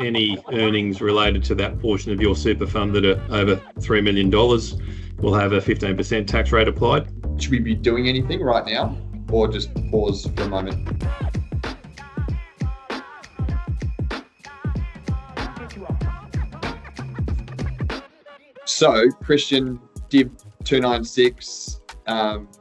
any earnings related to that portion of your super fund that are over $3 million will have a 15% tax rate applied. Should we be doing anything right now or just pause for a moment? So, Christian, Div 296,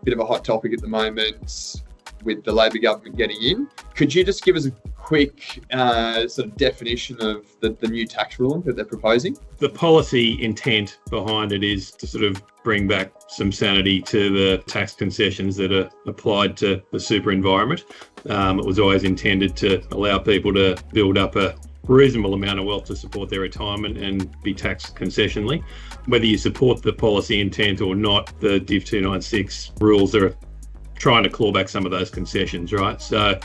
bit of a hot topic at the moment with the Labor government getting in. Could you just give us a quick sort of definition of the new tax ruling that they're proposing? The policy intent behind it is to sort of bring back some sanity to the tax concessions that are applied to the super environment. It was always intended to allow people to build up a reasonable amount of wealth to support their retirement and be taxed concessionally. Whether you support the policy intent or not, the Div 296 rules are trying to claw back some of those concessions, right? So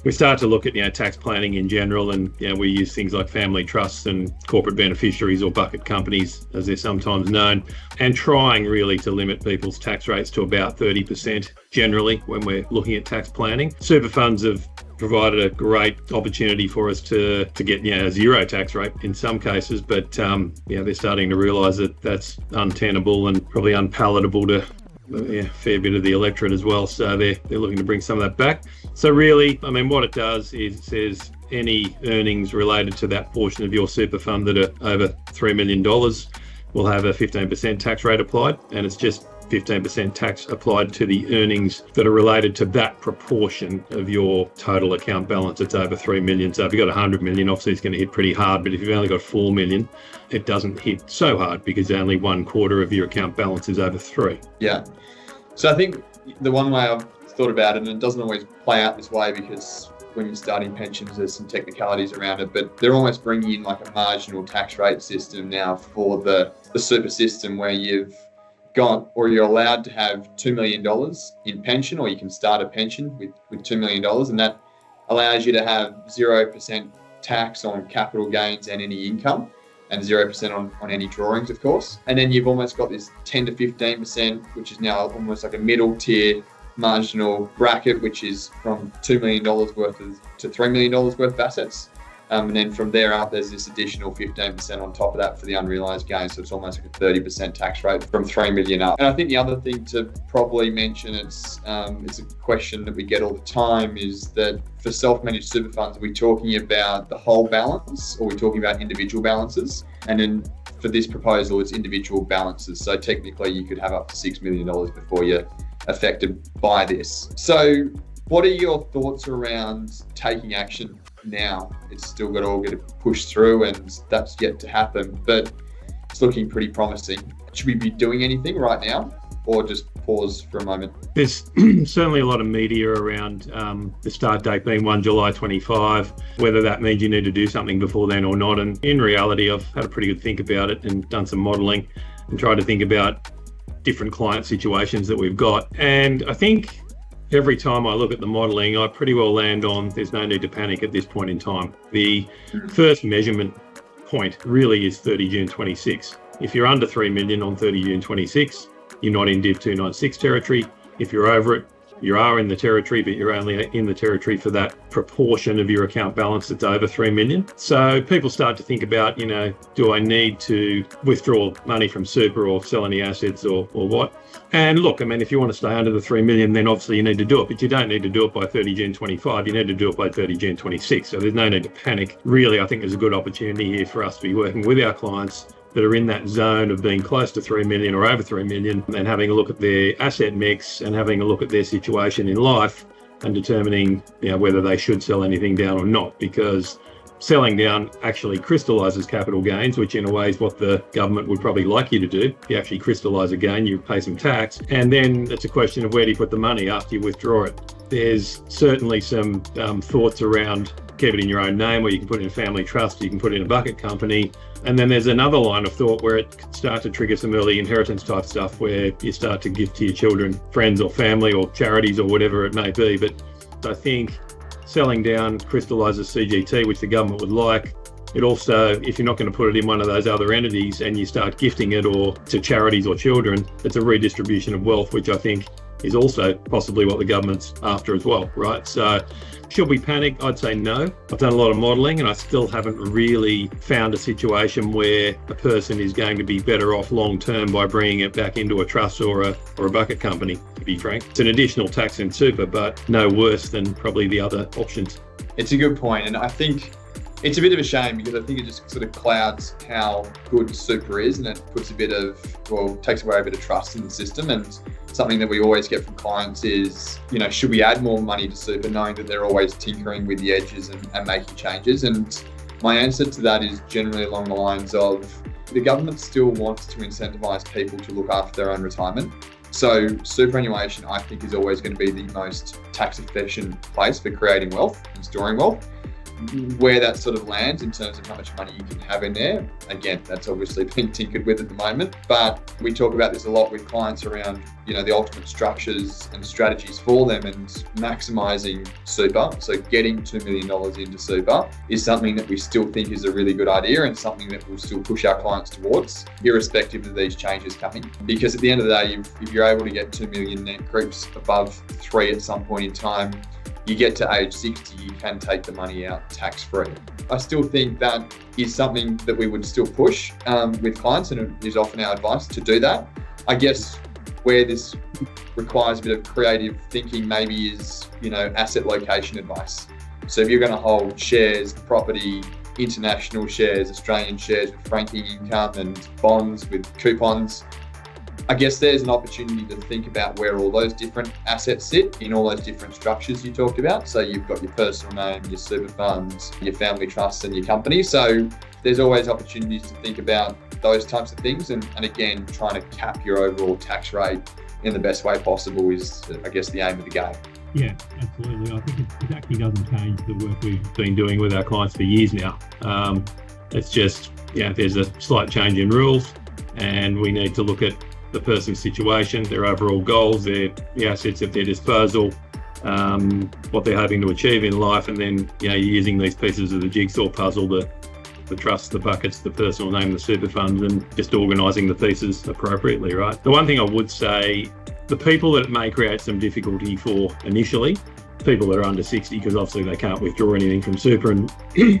we start to look at tax planning in general, and we use things like family trusts and corporate beneficiaries, or bucket companies as they're sometimes known, and trying really to limit people's tax rates to about 30% generally when we're looking at tax planning. Super funds have provided a great opportunity for us to get a zero tax rate in some cases, but they're starting to realise that that's untenable and probably unpalatable to a fair bit of the electorate as well. So they're looking to bring some of that back. So really, what it does is it says any earnings related to that portion of your super fund that are over $3 million will have a 15% tax rate applied, and it's just 15% tax applied to the earnings that are related to that proportion of your total account balance that's over 3 million. So if you've got 100 million, obviously it's going to hit pretty hard, but if you've only got 4 million, it doesn't hit so hard because only 1/4 of your account balance is over 3. Yeah. So I think the one way I've thought about it, and it doesn't always play out this way because when you're starting pensions, there's some technicalities around it, but they're almost bringing in like a marginal tax rate system now for the super system, where you've got, or you're allowed to have $2 million in pension, or you can start a pension with $2 million, and that allows you to have 0% tax on capital gains and any income, and 0% on any drawings, of course. And then you've almost got this 10 to 15%, which is now almost like a middle tier marginal bracket, which is from $2 million worth to $3 million worth of assets. And then from there up, there's this additional 15% on top of that for the unrealised gains. So it's almost like a 30% tax rate from 3 million up. And I think the other thing to probably mention, it's a question that we get all the time, is that for self-managed super funds, are we talking about the whole balance, or are we talking about individual balances? And then for this proposal, it's individual balances. So technically you could have up to $6 million before you're affected by this. So what are your thoughts around taking action now? It's still got to all get pushed through, and that's yet to happen, but it's looking pretty promising. Should we be doing anything right now, or just pause for a moment? There's certainly a lot of media around the start date being 1 July 25, whether that means you need to do something before then or not. And in reality, I've had a pretty good think about it and done some modelling and tried to think about different client situations that we've got. And I think every time I look at the modelling, I pretty well land on there's no need to panic at this point in time. The first measurement point really is 30 June 26. If you're under 3 million on 30 June 26, you're not in Div 296 territory. If you're over it, you are in the territory, but you're only in the territory for that proportion of your account balance that's over 3 million. So people start to think about, do I need to withdraw money from super or sell any assets or what? And look, if you want to stay under the 3 million, then obviously you need to do it, but you don't need to do it by 30 June 25. You need to do it by 30 June 26. So there's no need to panic. Really, I think there's a good opportunity here for us to be working with our clients that are in that zone of being close to 3 million or over 3 million, and having a look at their asset mix and having a look at their situation in life and determining whether they should sell anything down or not, because selling down actually crystallises capital gains, which in a way is what the government would probably like you to do. You actually crystallise a gain, you pay some tax, and then it's a question of where do you put the money after you withdraw it. There's certainly some thoughts around keep it in your own name, or you can put it in a family trust, you can put it in a bucket company. And then there's another line of thought where it can start to trigger some early inheritance type stuff, where you start to give to your children, friends or family or charities or whatever it may be. But I think selling down crystallises CGT, which the government would like. It also, if you're not going to put it in one of those other entities and you start gifting it or to charities or children, it's a redistribution of wealth, which I think is also possibly what the government's after as well, right? So should we panic? I'd say no. I've done a lot of modelling and I still haven't really found a situation where a person is going to be better off long term by bringing it back into a trust or a bucket company, to be frank. It's an additional tax in super, but no worse than probably the other options. It's a good point, and I think it's a bit of a shame because I think it just sort of clouds how good super is, and it puts takes away a bit of trust in the system. And something that we always get from clients is, should we add more money to super, knowing that they're always tinkering with the edges and making changes? And my answer to that is generally along the lines of the government still wants to incentivise people to look after their own retirement. So superannuation, I think, is always going to be the most tax efficient place for creating wealth and storing wealth. Where that sort of lands in terms of how much money you can have in there, again, that's obviously being tinkered with at the moment. But we talk about this a lot with clients around, the ultimate structures and strategies for them, and maximising super. So getting $2 million into super is something that we still think is a really good idea, and something that we'll still push our clients towards, irrespective of these changes coming. Because at the end of the day, if you're able to get 2 million net creeps above 3 at some point in time, you get to age 60, you can take the money out tax-free. I still think that is something that we would still push with clients, and it is often our advice to do that. I guess where this requires a bit of creative thinking maybe is, asset location advice. So if you're going to hold shares, property, international shares, Australian shares with franking income, and bonds with coupons, I guess there's an opportunity to think about where all those different assets sit in all those different structures you talked about. So you've got your personal name, your super funds, your family trusts, and your company. So there's always opportunities to think about those types of things. And again, trying to cap your overall tax rate in the best way possible is, I guess, the aim of the game. Yeah, absolutely. I think it actually doesn't change the work we've been doing with our clients for years now. It's just, there's a slight change in rules, and we need to look at the person's situation, their overall goals, the assets at their disposal, what they're hoping to achieve in life, and then you're using these pieces of the jigsaw puzzle, the trusts, the buckets, the personal name, the super funds, and just organising the pieces appropriately, right? The one thing I would say, the people that it may create some difficulty for initially, people that are under 60, because obviously they can't withdraw anything from super, and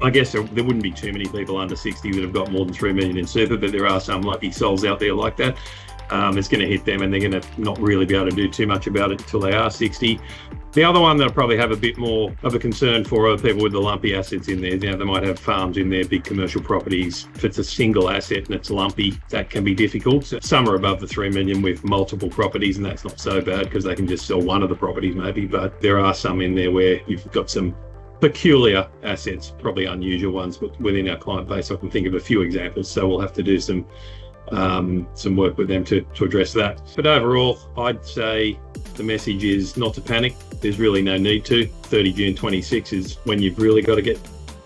I guess there wouldn't be too many people under 60 that have got more than 3 million in super, but there are some lucky souls out there like that. It's going to hit them, and they're going to not really be able to do too much about it until they are 60. The other one that I probably have a bit more of a concern for are people with the lumpy assets in there. They might have farms in there, big commercial properties. If it's a single asset and it's lumpy, that can be difficult. Some are above the 3 million with multiple properties, and that's not so bad because they can just sell one of the properties maybe. But there are some in there where you've got some peculiar assets, probably unusual ones, but within our client base, I can think of a few examples. So we'll have to do some work with them to address that. But overall, I'd say the message is not to panic. There's really no need to. 30 June 26 is when you've really got to get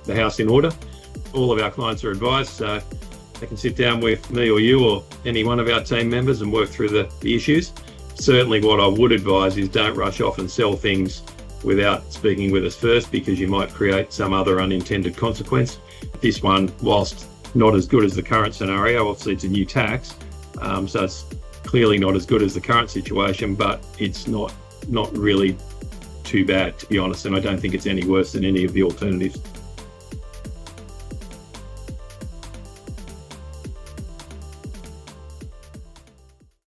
the house in order. All of our clients are advised, so they can sit down with me or you or any one of our team members and work through the issues. Certainly what I would advise is don't rush off and sell things without speaking with us first, because you might create some other unintended consequence. This one, whilst not as good as the current scenario, obviously it's a new tax, so it's clearly not as good as the current situation, but it's not really too bad, to be honest, and I don't think it's any worse than any of the alternatives.